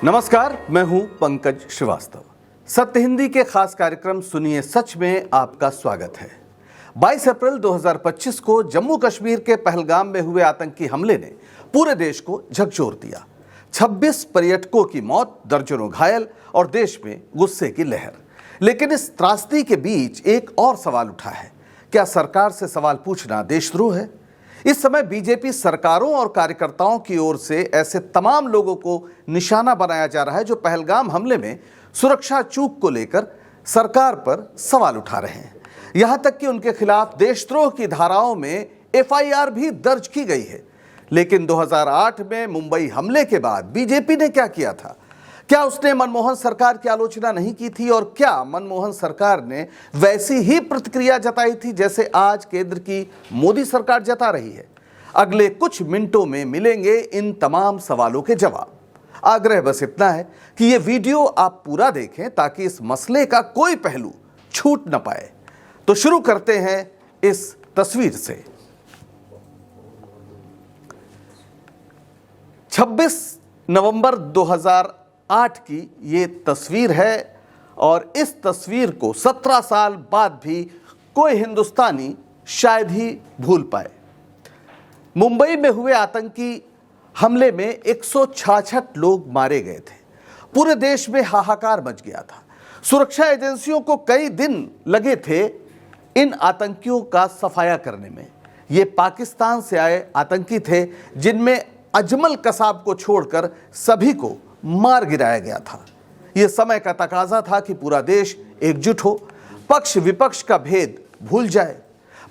नमस्कार, मैं हूं पंकज श्रीवास्तव। सत्य हिंदी के खास कार्यक्रम सुनिए सच में आपका स्वागत है। 22 अप्रैल 2025 को जम्मू कश्मीर के पहलगाम में हुए आतंकी हमले ने पूरे देश को झकझोर दिया। 26 पर्यटकों की मौत, दर्जनों घायल और देश में गुस्से की लहर। लेकिन इस त्रासदी के बीच एक और सवाल उठा है। क्या सरकार से सवाल पूछना देशद्रोह है? इस समय बीजेपी सरकारों और कार्यकर्ताओं की ओर से ऐसे तमाम लोगों को निशाना बनाया जा रहा है जो पहलगाम हमले में सुरक्षा चूक को लेकर सरकार पर सवाल उठा रहे हैं। यहां तक कि उनके खिलाफ देशद्रोह की धाराओं में एफआईआर भी दर्ज की गई है। लेकिन 2008 में मुंबई हमले के बाद बीजेपी ने क्या किया था? क्या उसने मनमोहन सरकार की आलोचना नहीं की थी? और क्या मनमोहन सरकार ने वैसी ही प्रतिक्रिया जताई थी जैसे आज केंद्र की मोदी सरकार जता रही है? अगले कुछ मिनटों में मिलेंगे इन तमाम सवालों के जवाब। आग्रह बस इतना है कि ये वीडियो आप पूरा देखें ताकि इस मसले का कोई पहलू छूट न पाए। तो शुरू करते हैं इस तस्वीर से। 26 नवंबर 2008 की ये तस्वीर है और इस तस्वीर को 17 साल बाद भी कोई हिंदुस्तानी शायद ही भूल पाए। मुंबई में हुए आतंकी हमले में 166 लोग मारे गए थे। पूरे देश में हाहाकार मच गया था। सुरक्षा एजेंसियों को कई दिन लगे थे इन आतंकियों का सफाया करने में। ये पाकिस्तान से आए आतंकी थे जिनमें अजमल कसाब को छोड़कर सभी को मार गिराया गया था। यह समय का तकाजा था कि पूरा देश एकजुट हो, पक्ष विपक्ष का भेद भूल जाए।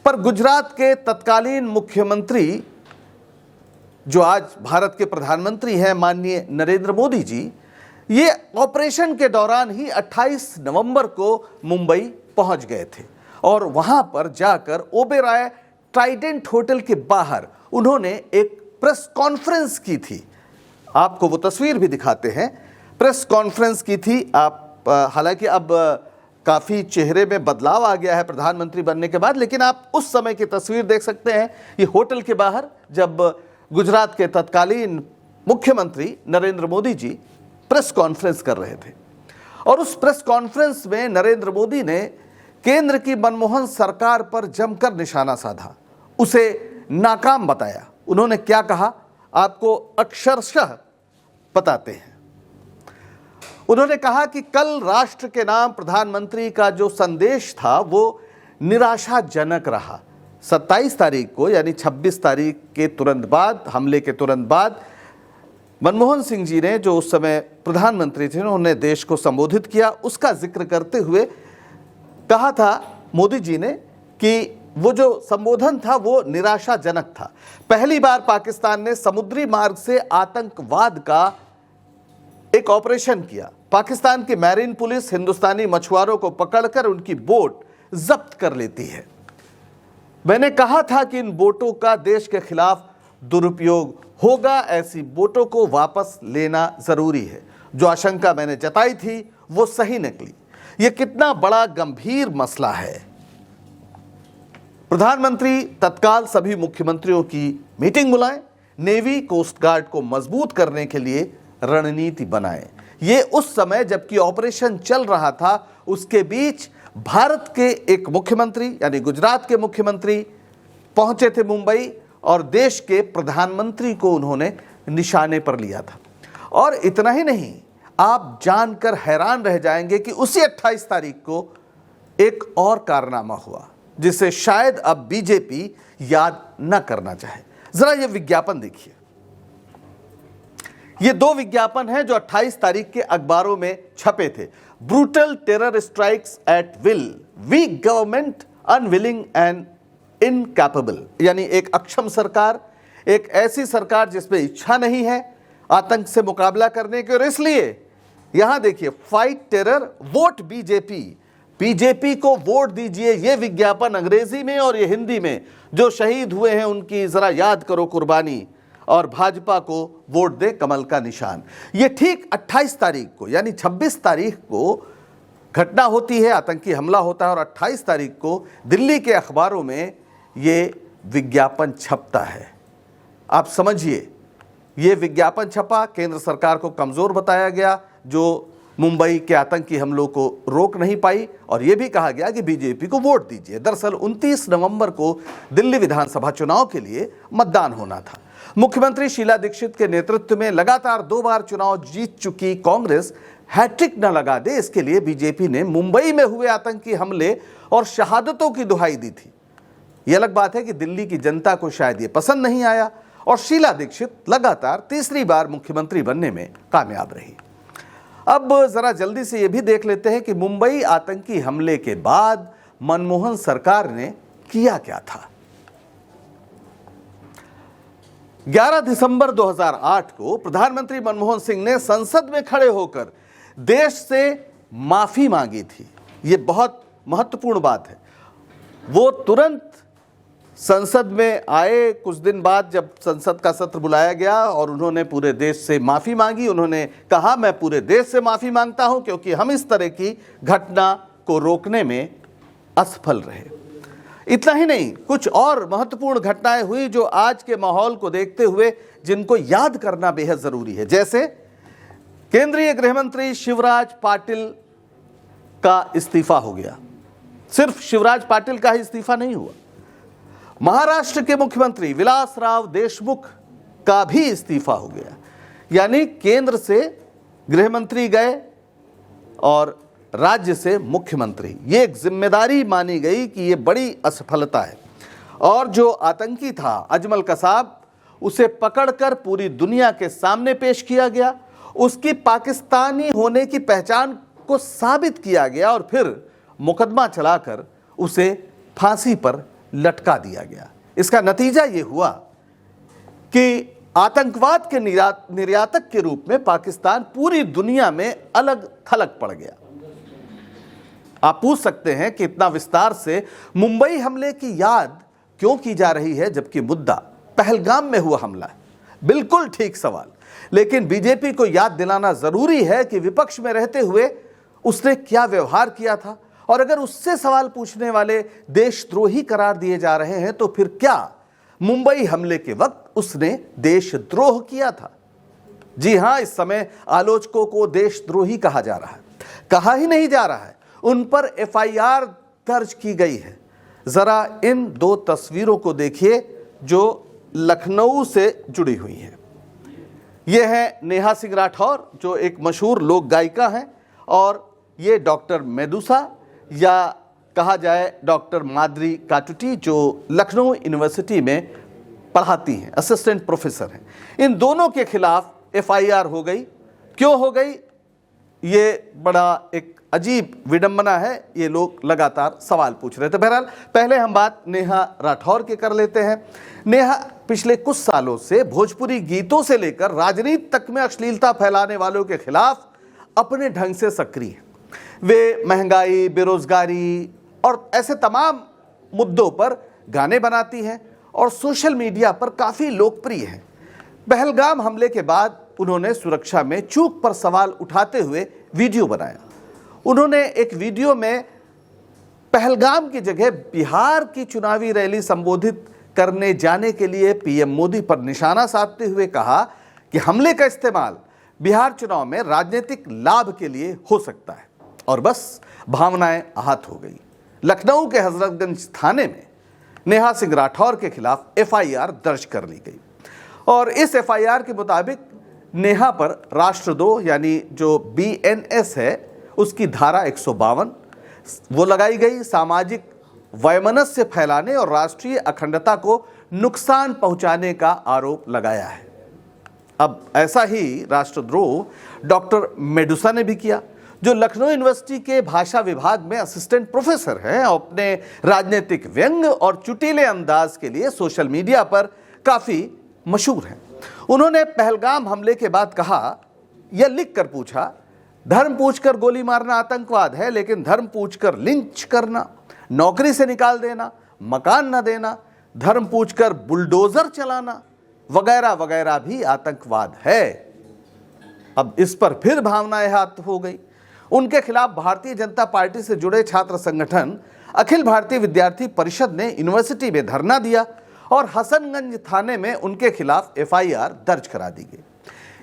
पर गुजरात के तत्कालीन मुख्यमंत्री, जो आज भारत के प्रधानमंत्री हैं, माननीय नरेंद्र मोदी जी, ये ऑपरेशन के दौरान ही 28 नवंबर को मुंबई पहुंच गए थे और वहां पर जाकर ओबेरॉय ट्राइडेंट होटल के बाहर उन्होंने एक प्रेस कॉन्फ्रेंस की थी। आपको वो तस्वीर भी दिखाते हैं। प्रेस कॉन्फ्रेंस की थी। आप हालांकि अब काफ़ी चेहरे में बदलाव आ गया है प्रधानमंत्री बनने के बाद, लेकिन आप उस समय की तस्वीर देख सकते हैं। ये होटल के बाहर जब गुजरात के तत्कालीन मुख्यमंत्री नरेंद्र मोदी जी प्रेस कॉन्फ्रेंस कर रहे थे और उस प्रेस कॉन्फ्रेंस में नरेंद्र मोदी ने केंद्र की मनमोहन सरकार पर जमकर निशाना साधा, उसे नाकाम बताया। उन्होंने क्या कहा आपको अक्षरशः बताते हैं। उन्होंने कहा कि कल राष्ट्र के नाम प्रधानमंत्री का जो संदेश था वो निराशाजनक रहा। 27 तारीख को यानी 26 तारीख के तुरंत बाद, हमले के तुरंत बाद, मनमोहन सिंह जी ने, जो उस समय प्रधानमंत्री थे, उन्होंने देश को संबोधित किया। उसका जिक्र करते हुए कहा था मोदी जी ने कि वो जो संबोधन था वो निराशाजनक था। पहली बार पाकिस्तान ने समुद्री मार्ग से आतंकवाद का एक ऑपरेशन किया। पाकिस्तान की मैरीन पुलिस हिंदुस्तानी मछुआरों को पकड़कर उनकी बोट जब्त कर लेती है। मैंने कहा था कि इन बोटों का देश के खिलाफ दुरुपयोग होगा, ऐसी बोटों को वापस लेना जरूरी है। जो आशंका मैंने जताई थी वो सही निकली। यह कितना बड़ा गंभीर मसला है। प्रधानमंत्री तत्काल सभी मुख्यमंत्रियों की मीटिंग बुलाएं, नेवी कोस्ट गार्ड को मजबूत करने के लिए रणनीति बनाएं। ये उस समय जबकि ऑपरेशन चल रहा था, उसके बीच भारत के एक मुख्यमंत्री यानी गुजरात के मुख्यमंत्री पहुंचे थे मुंबई और देश के प्रधानमंत्री को उन्होंने निशाने पर लिया था। और इतना ही नहीं, आप जानकर हैरान रह जाएंगे कि उसी 28 तारीख को एक और कारनामा हुआ जिसे शायद अब बीजेपी याद न करना चाहे। जरा ये विज्ञापन देखिए। ये दो विज्ञापन हैं जो 28 तारीख के अखबारों में छपे थे। Brutal terror strikes at will, weak government unwilling and incapable, यानी एक अक्षम सरकार, एक ऐसी सरकार जिसमें इच्छा नहीं है आतंक से मुकाबला करने की। और इसलिए यहां देखिए, fight terror, vote BJP, BJP को वोट दीजिए। ये विज्ञापन अंग्रेजी में और ये हिंदी में, जो शहीद हुए हैं उनकी जरा याद करो कुर्बानी, और भाजपा को वोट दे कमल का निशान। ये ठीक 28 तारीख को यानी 26 तारीख को घटना होती है, आतंकी हमला होता है और 28 तारीख को दिल्ली के अखबारों में ये विज्ञापन छपता है। आप समझिए ये विज्ञापन छपा, केंद्र सरकार को कमजोर बताया गया जो मुंबई के आतंकी हमलों को रोक नहीं पाई, और यह भी कहा गया कि बीजेपी को वोट दीजिए। दरअसल 29 नवंबर को दिल्ली विधानसभा चुनाव के लिए मतदान होना था। मुख्यमंत्री शीला दीक्षित के नेतृत्व में लगातार 2 बार चुनाव जीत चुकी कांग्रेस हैट्रिक न लगा दे, इसके लिए बीजेपी ने मुंबई में हुए आतंकी हमले और शहादतों की दुहाई दी थी। यह अलग बात है कि दिल्ली की जनता को शायद ये पसंद नहीं आया और शीला दीक्षित लगातार तीसरी बार मुख्यमंत्री बनने में कामयाब रही। अब जरा जल्दी से यह भी देख लेते हैं कि मुंबई आतंकी हमले के बाद मनमोहन सरकार ने किया क्या था। 11 दिसंबर 2008 को प्रधानमंत्री मनमोहन सिंह ने संसद में खड़े होकर देश से माफी मांगी थी। यह बहुत महत्वपूर्ण बात है। वो तुरंत संसद में आए, कुछ दिन बाद जब संसद का सत्र बुलाया गया और उन्होंने पूरे देश से माफी मांगी। उन्होंने कहा, मैं पूरे देश से माफी मांगता हूं क्योंकि हम इस तरह की घटना को रोकने में असफल रहे। इतना ही नहीं, कुछ और महत्वपूर्ण घटनाएं हुई जो आज के माहौल को देखते हुए जिनको याद करना बेहद जरूरी है। जैसे केंद्रीय गृह मंत्री शिवराज पाटिल का इस्तीफा हो गया। सिर्फ शिवराज पाटिल का ही इस्तीफा नहीं हुआ, महाराष्ट्र के मुख्यमंत्री विलासराव देशमुख का भी इस्तीफा हो गया। यानी केंद्र से गृह मंत्री गए और राज्य से मुख्यमंत्री। ये एक जिम्मेदारी मानी गई कि ये बड़ी असफलता है। और जो आतंकी था अजमल कसाब, उसे पकड़कर पूरी दुनिया के सामने पेश किया गया, उसकी पाकिस्तानी होने की पहचान को साबित किया गया और फिर मुकदमा चलाकर उसे फांसी पर लटका दिया गया। इसका नतीजा यह हुआ कि आतंकवाद के निर्यातक के रूप में पाकिस्तान पूरी दुनिया में अलग थलग पड़ गया। आप पूछ सकते हैं कि इतना विस्तार से मुंबई हमले की याद क्यों की जा रही है जबकि मुद्दा पहलगाम में हुआ हमला है। बिल्कुल ठीक सवाल, लेकिन बीजेपी को याद दिलाना जरूरी है कि विपक्ष में रहते हुए उसने क्या व्यवहार किया था, और अगर उससे सवाल पूछने वाले देशद्रोही करार दिए जा रहे हैं तो फिर क्या मुंबई हमले के वक्त उसने देशद्रोह किया था? जी हां, इस समय आलोचकों को देशद्रोही कहा जा रहा है। कहा ही नहीं जा रहा है, उन पर एफआईआर दर्ज की गई है। जरा इन 2 तस्वीरों को देखिए जो लखनऊ से जुड़ी हुई हैं। यह है नेहा सिंह राठौर जो एक मशहूर लोक गायिका हैं, और ये डॉक्टर मेदुसा या कहा जाए डॉक्टर माधुरी काटुटी जो लखनऊ यूनिवर्सिटी में पढ़ाती हैं, असिस्टेंट प्रोफेसर हैं। इन दोनों के खिलाफ एफआईआर हो गई। क्यों हो गई, ये बड़ा एक अजीब विडंबना है। ये लोग लगातार सवाल पूछ रहे थे। बहरहाल पहले हम बात नेहा राठौर के कर लेते हैं। नेहा पिछले कुछ सालों से भोजपुरी गीतों से लेकर राजनीति तक में अश्लीलता फैलाने वालों के खिलाफ अपने ढंग से सक्रिय है। वे महंगाई, बेरोजगारी और ऐसे तमाम मुद्दों पर गाने बनाती हैं और सोशल मीडिया पर काफ़ी लोकप्रिय हैं। पहलगाम हमले के बाद उन्होंने सुरक्षा में चूक पर सवाल उठाते हुए वीडियो बनाया। उन्होंने एक वीडियो में पहलगाम की जगह बिहार की चुनावी रैली संबोधित करने जाने के लिए पीएम मोदी पर निशाना साधते हुए कहा कि हमले का इस्तेमाल बिहार चुनाव में राजनीतिक लाभ के लिए हो सकता है, और बस भावनाएं आहत हो गई। लखनऊ के हजरतगंज थाने में नेहा सिंह राठौर के खिलाफ एफआईआर दर्ज कर ली गई, और इस एफआईआर के मुताबिक नेहा पर राष्ट्रद्रोह यानी जो बीएनएस है उसकी धारा 152 वो लगाई गई। सामाजिक वैमनस्य फैलाने और राष्ट्रीय अखंडता को नुकसान पहुंचाने का आरोप लगाया है। अब ऐसा ही राष्ट्रद्रोह डॉक्टर मेडुसा ने भी किया, जो लखनऊ यूनिवर्सिटी के भाषा विभाग में असिस्टेंट प्रोफेसर हैं। अपने राजनीतिक व्यंग और चुटीले अंदाज के लिए सोशल मीडिया पर काफ़ी मशहूर हैं। उन्होंने पहलगाम हमले के बाद कहा, यह लिख कर पूछा, धर्म पूछकर गोली मारना आतंकवाद है, लेकिन धर्म पूछकर लिंच करना, नौकरी से निकाल देना, मकान न देना, धर्म पूछकर बुलडोजर चलाना वगैरह वगैरह भी आतंकवाद है। अब इस पर फिर भावनाएं हाथ हो गई। उनके खिलाफ भारतीय जनता पार्टी से जुड़े छात्र संगठन अखिल भारतीय विद्यार्थी परिषद ने यूनिवर्सिटी में धरना दिया और हसनगंज थाने में उनके खिलाफ एफआईआर दर्ज करा दी गई।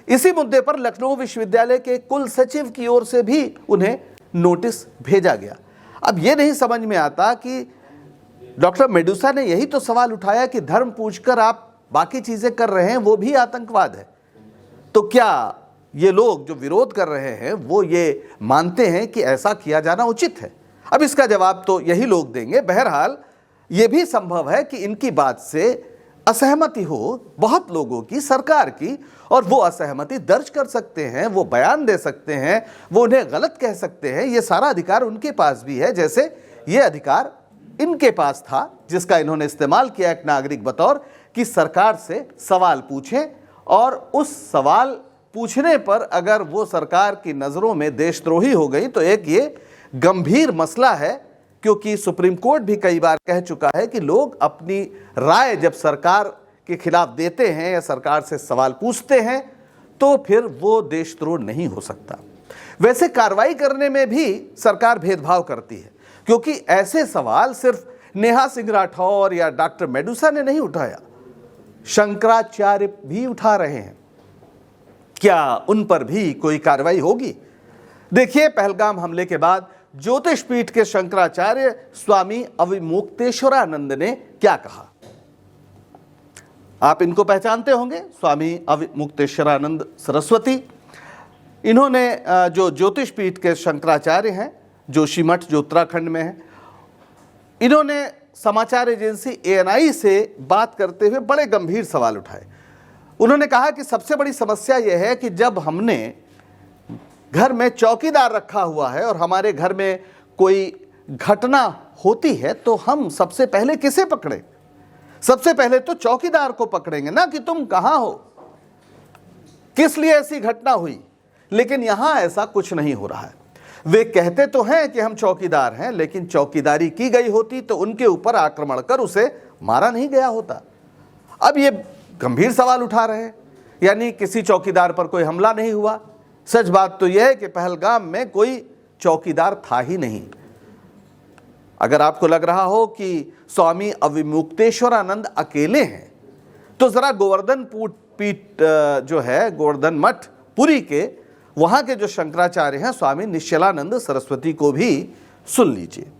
इसी मुद्दे पर लखनऊ विश्वविद्यालय के कुल सचिव की ओर से भी उन्हें नोटिस भेजा गया। अब यह नहीं समझ में आता कि डॉक्टर मेडुसा ने यही तो सवाल उठाया कि धर्म पूछकर आप बाकी चीजें कर रहे हैं, वो भी आतंकवाद है। तो क्या ये लोग जो विरोध कर रहे हैं वो ये मानते हैं कि ऐसा किया जाना उचित है? अब इसका जवाब तो यही लोग देंगे। बहरहाल ये भी संभव है कि इनकी बात से असहमति हो बहुत लोगों की, सरकार की, और वो असहमति दर्ज कर सकते हैं, वो बयान दे सकते हैं, वो उन्हें गलत कह सकते हैं। ये सारा अधिकार उनके पास भी है, जैसे ये अधिकार इनके पास था जिसका इन्होंने इस्तेमाल किया एक नागरिक बतौर कि सरकार से सवाल पूछें, और उस सवाल पूछने पर अगर वो सरकार की नज़रों में देशद्रोही हो गई तो एक ये गंभीर मसला है, क्योंकि सुप्रीम कोर्ट भी कई बार कह चुका है कि लोग अपनी राय जब सरकार के खिलाफ देते हैं या सरकार से सवाल पूछते हैं तो फिर वो देशद्रोह नहीं हो सकता। वैसे कार्रवाई करने में भी सरकार भेदभाव करती है, क्योंकि ऐसे सवाल सिर्फ नेहा सिंह राठौर या डॉक्टर मेडुसा ने नहीं उठाया, शंकराचार्य भी उठा रहे हैं। क्या उन पर भी कोई कार्रवाई होगी? देखिए, पहलगाम हमले के बाद ज्योतिष पीठ के शंकराचार्य स्वामी अविमुक्तेश्वरानंद ने क्या कहा। आप इनको पहचानते होंगे, स्वामी अविमुक्तेश्वरानंद सरस्वती। इन्होंने जो ज्योतिष पीठ के शंकराचार्य हैं, जोशीमठ जो उत्तराखंड में है, इन्होंने समाचार एजेंसी ANI से बात करते हुए बड़े गंभीर सवाल उठाए। उन्होंने कहा कि सबसे बड़ी समस्या यह है कि जब हमने घर में चौकीदार रखा हुआ है और हमारे घर में कोई घटना होती है तो हम सबसे पहले किसे पकड़े? सबसे पहले तो चौकीदार को पकड़ेंगे ना, कि तुम कहां हो, किस लिए ऐसी घटना हुई। लेकिन यहां ऐसा कुछ नहीं हो रहा है। वे कहते तो हैं कि हम चौकीदार हैं, लेकिन चौकीदारी की गई होती तो उनके ऊपर आक्रमण कर उसे मारा नहीं गया होता। अब ये गंभीर सवाल उठा रहे हैं, यानी किसी चौकीदार पर कोई हमला नहीं हुआ। सच बात तो यह है कि पहलगाम में कोई चौकीदार था ही नहीं। अगर आपको लग रहा हो कि स्वामी अविमुक्तेश्वरानंद अकेले हैं तो जरा गोवर्धन पीठ जो है, गोवर्धन मठ पुरी के, वहां के जो शंकराचार्य हैं स्वामी निश्चलानंद सरस्वती को भी सुन लीजिए।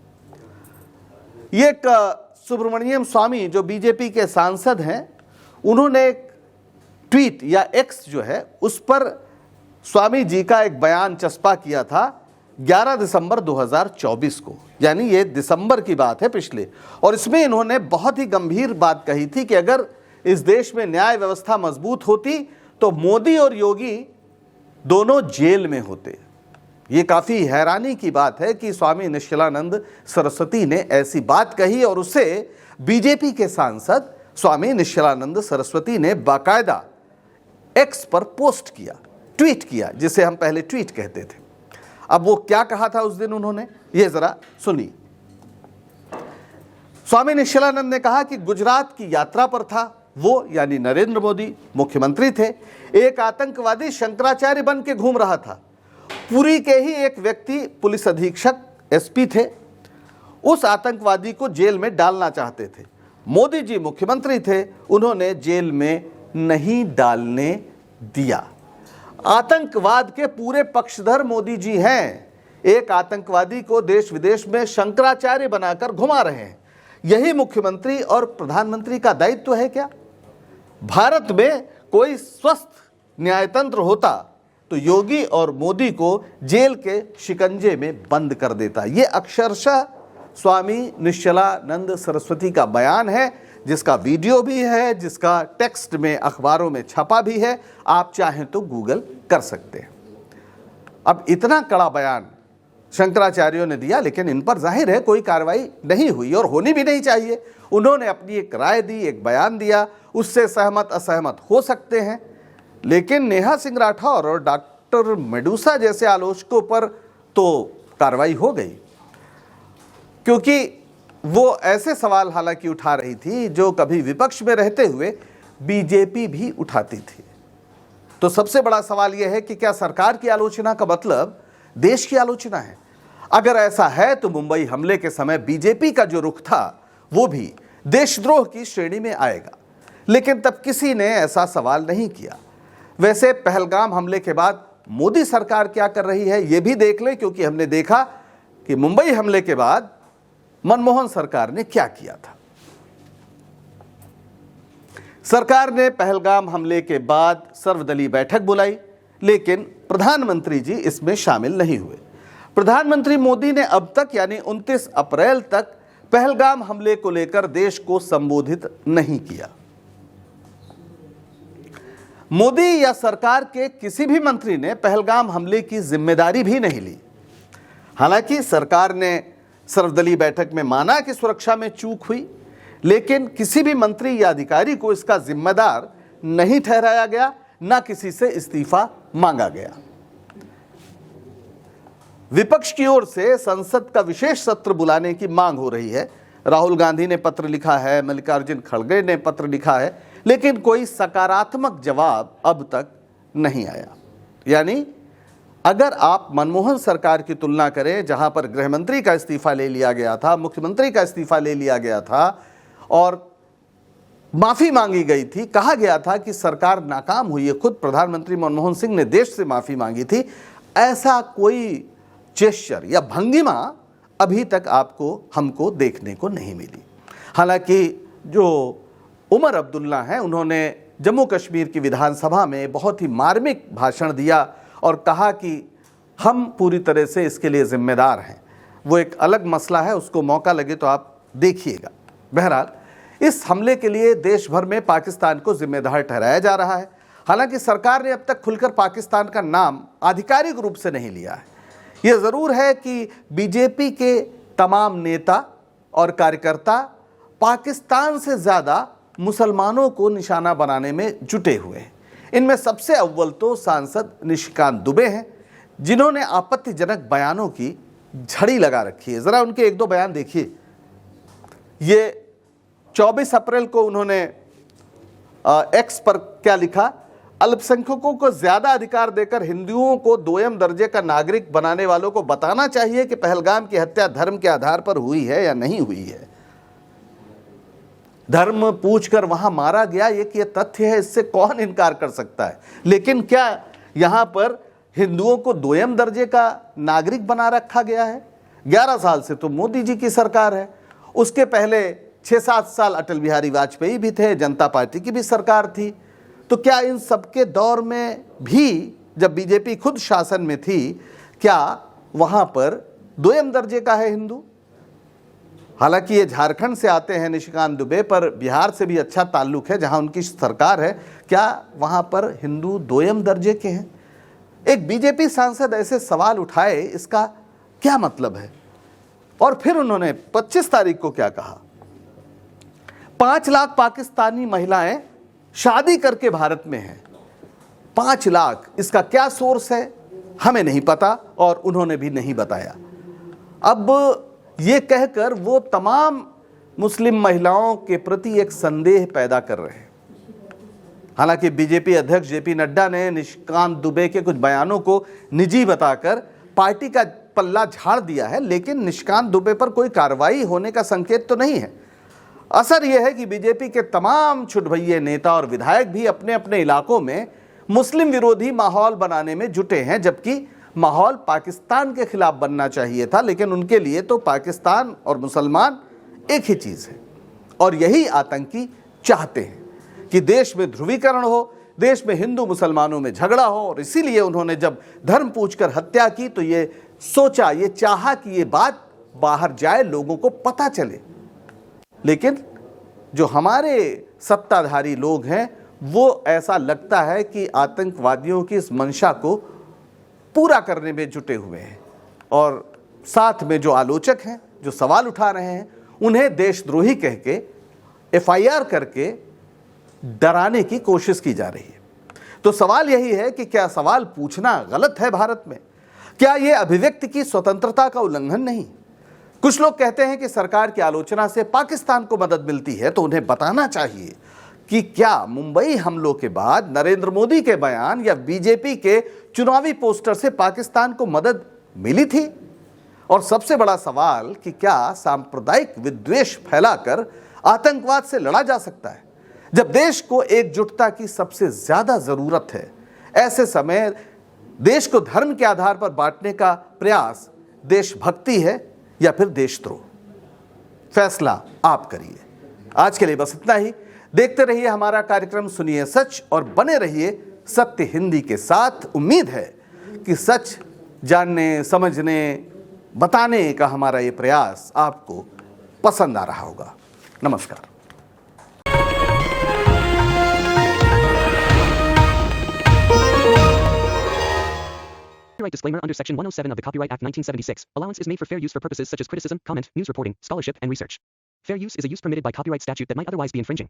ये एक सुब्रमण्यम स्वामी जो बीजेपी के सांसद हैं, उन्होंने एक ट्वीट या एक्स जो है उस पर स्वामी जी का एक बयान चस्पा किया था 11 दिसंबर 2024 को, यानी ये दिसंबर की बात है पिछले। और इसमें इन्होंने बहुत ही गंभीर बात कही थी कि अगर इस देश में न्याय व्यवस्था मजबूत होती तो मोदी और योगी दोनों जेल में होते। ये काफी हैरानी की बात है कि स्वामी निश्चलानंद सरस्वती ने ऐसी बात कही और उसे बीजेपी के सांसद स्वामी निश्चलानंद सरस्वती ने बाकायदा एक्स पर पोस्ट किया, ट्वीट किया, जिसे हम पहले ट्वीट कहते थे। अब वो क्या कहा था उस दिन उन्होंने, ये जरा सुनिए। स्वामी निश्चलानंद ने कहा कि गुजरात की यात्रा पर था, वो यानी नरेंद्र मोदी मुख्यमंत्री थे, एक आतंकवादी शंकराचार्य बन के घूम रहा था। पुरी के ही एक व्यक्ति पुलिस अधीक्षक SP थे, उस आतंकवादी को जेल में डालना चाहते थे। मोदी जी मुख्यमंत्री थे, उन्होंने जेल में नहीं डालने दिया। आतंकवाद के पूरे पक्षधर मोदी जी हैं। एक आतंकवादी को देश विदेश में शंकराचार्य बनाकर घुमा रहे हैं। यही मुख्यमंत्री और प्रधानमंत्री का दायित्व है क्या? भारत में कोई स्वस्थ न्यायतंत्र होता तो योगी और मोदी को जेल के शिकंजे में बंद कर देता। ये अक्षरशः स्वामी निश्चलानंद सरस्वती का बयान है, जिसका वीडियो भी है, जिसका टेक्स्ट में अखबारों में छपा भी है। आप चाहें तो गूगल कर सकते हैं। अब इतना कड़ा बयान शंकराचार्यों ने दिया, लेकिन इन पर जाहिर है कोई कार्रवाई नहीं हुई और होनी भी नहीं चाहिए। उन्होंने अपनी एक राय दी, एक बयान दिया, उससे सहमत असहमत हो सकते हैं, लेकिन नेहा सिंह राठौर और डॉक्टर मेडुसा जैसे आलोचकों पर तो कार्रवाई हो गई, क्योंकि वो ऐसे सवाल हालांकि उठा रही थी जो कभी विपक्ष में रहते हुए बीजेपी भी उठाती थी। तो सबसे बड़ा सवाल यह है कि क्या सरकार की आलोचना का मतलब देश की आलोचना है? अगर ऐसा है तो मुंबई हमले के समय बीजेपी का जो रुख था वो भी देशद्रोह की श्रेणी में आएगा। लेकिन तब किसी ने ऐसा सवाल नहीं किया। वैसे पहलगाम हमले के बाद मोदी सरकार क्या कर रही है यह भी देख लें, क्योंकि हमने देखा कि मुंबई हमले के बाद मनमोहन सरकार ने क्या किया था। सरकार ने पहलगाम हमले के बाद सर्वदलीय बैठक बुलाई, लेकिन प्रधानमंत्री जी इसमें शामिल नहीं हुए। प्रधानमंत्री मोदी ने अब तक यानी 29 अप्रैल तक पहलगाम हमले को लेकर देश को संबोधित नहीं किया। मोदी या सरकार के किसी भी मंत्री ने पहलगाम हमले की जिम्मेदारी भी नहीं ली। हालांकि सरकार ने सर्वदलीय बैठक में माना कि सुरक्षा में चूक हुई, लेकिन किसी भी मंत्री या अधिकारी को इसका जिम्मेदार नहीं ठहराया गया, ना किसी से इस्तीफा मांगा गया। विपक्ष की ओर से संसद का विशेष सत्र बुलाने की मांग हो रही है। राहुल गांधी ने पत्र लिखा है, मल्लिकार्जुन खड़गे ने पत्र लिखा है, लेकिन कोई सकारात्मक जवाब अब तक नहीं आया। यानी अगर आप मनमोहन सरकार की तुलना करें, जहां पर गृहमंत्री का इस्तीफा ले लिया गया था, मुख्यमंत्री का इस्तीफा ले लिया गया था और माफी मांगी गई थी, कहा गया था कि सरकार नाकाम हुई है, खुद प्रधानमंत्री मनमोहन सिंह ने देश से माफी मांगी थी, ऐसा कोई जेस्चर या भंगिमा अभी तक हमको देखने को नहीं मिली। हालांकि जो उमर अब्दुल्ला हैं, उन्होंने जम्मू कश्मीर की विधानसभा में बहुत ही मार्मिक भाषण दिया और कहा कि हम पूरी तरह से इसके लिए जिम्मेदार हैं। वो एक अलग मसला है, उसको मौका लगे तो आप देखिएगा। बहरहाल इस हमले के लिए देश भर में पाकिस्तान को जिम्मेदार ठहराया जा रहा है। हालांकि सरकार ने अब तक खुलकर पाकिस्तान का नाम आधिकारिक रूप से नहीं लिया है। यह ज़रूर है कि बीजेपी के तमाम नेता और कार्यकर्ता पाकिस्तान से ज़्यादा मुसलमानों को निशाना बनाने में जुटे हुए हैं। इनमें सबसे अव्वल तो सांसद निशिकांत दुबे हैं, जिन्होंने आपत्तिजनक बयानों की झड़ी लगा रखी है। ज़रा उनके एक दो बयान देखिए। ये 24 अप्रैल को उन्होंने एक्स पर क्या लिखा, अल्पसंख्यकों को ज्यादा अधिकार देकर हिंदुओं को दोयम दर्जे का नागरिक बनाने वालों को बताना चाहिए कि पहलगाम की हत्या धर्म के आधार पर हुई है या नहीं हुई है। धर्म पूछकर वहां मारा गया, ये तथ्य है, इससे कौन इनकार कर सकता है। लेकिन क्या यहां पर हिंदुओं को दोयम दर्जे का नागरिक बना रखा गया है? 11 साल से तो मोदी जी की सरकार है, उसके पहले 6-7 साल अटल बिहारी वाजपेयी भी थे, जनता पार्टी की भी सरकार थी। तो क्या इन सबके दौर में भी, जब बीजेपी खुद शासन में थी, क्या वहां पर दोयम दर्जे का है हिंदू? हालांकि ये झारखंड से आते हैं निशिकांत दुबे, पर बिहार से भी अच्छा ताल्लुक है जहां उनकी सरकार है। क्या वहां पर हिंदू दोयम दर्जे के हैं? एक बीजेपी सांसद ऐसे सवाल उठाए, इसका क्या मतलब है? और फिर उन्होंने 25 तारीख को क्या कहा, 5 लाख पाकिस्तानी महिलाएं शादी करके भारत में हैं। 5 लाख, इसका क्या सोर्स है हमें नहीं पता और उन्होंने भी नहीं बताया। अब ये कहकर वो तमाम मुस्लिम महिलाओं के प्रति एक संदेह पैदा कर रहे हैं। हालांकि बीजेपी अध्यक्ष जेपी नड्डा ने निशिकांत दुबे के कुछ बयानों को निजी बताकर पार्टी का पल्ला झाड़ दिया है, लेकिन निशिकांत दुबे पर कोई कार्रवाई होने का संकेत तो नहीं है। असर यह है कि बीजेपी के तमाम छुटभइये नेता और विधायक भी अपने अपने इलाकों में मुस्लिम विरोधी माहौल बनाने में जुटे हैं, जबकि माहौल पाकिस्तान के खिलाफ बनना चाहिए था। लेकिन उनके लिए तो पाकिस्तान और मुसलमान एक ही चीज़ है और यही आतंकी चाहते हैं कि देश में ध्रुवीकरण हो, देश में हिंदू मुसलमानों में झगड़ा हो। और इसीलिए उन्होंने जब धर्म पूछकर हत्या की तो ये सोचा, ये चाहा कि ये बात बाहर जाए, लोगों को पता चले। लेकिन जो हमारे सत्ताधारी लोग हैं, वो ऐसा लगता है कि आतंकवादियों की इस मंशा को पूरा करने में जुटे हुए हैं और साथ में जो आलोचक हैं, जो सवाल उठा रहे हैं, उन्हें देशद्रोही कह के FIR करके डराने की कोशिश की जा रही है। तो सवाल यही है कि क्या सवाल पूछना गलत है भारत में? क्या यह अभिव्यक्ति की स्वतंत्रता का उल्लंघन नहीं? कुछ लोग कहते हैं कि सरकार की आलोचना से पाकिस्तान को मदद मिलती है, तो उन्हें बताना चाहिए कि क्या मुंबई हमलों के बाद नरेंद्र मोदी के बयान या बीजेपी के चुनावी पोस्टर से पाकिस्तान को मदद मिली थी? और सबसे बड़ा सवाल कि क्या सांप्रदायिक विद्वेष फैलाकर आतंकवाद से लड़ा जा सकता है। जब देश को एकजुटता की सबसे ज्यादा जरूरत है, ऐसे समय देश को धर्म के आधार पर बांटने का प्रयास देशभक्ति है या फिर देशद्रोह? फैसला आप करिए। आज के लिए बस इतना ही। देखते रहिए हमारा कार्यक्रम सुनिए सच और बने रहिए सत्य हिंदी के साथ। उम्मीद है कि सच जानने, समझने, बताने का हमारा ये प्रयास आपको पसंद आ रहा होगा। नमस्कार। Copyright disclaimer under Section 107 of the Copyright Act 1976. Allowance is made for fair use for purposes such as criticism, comment, news reporting, scholarship, and research. Fair use is a use permitted by copyright statute that might otherwise be infringing.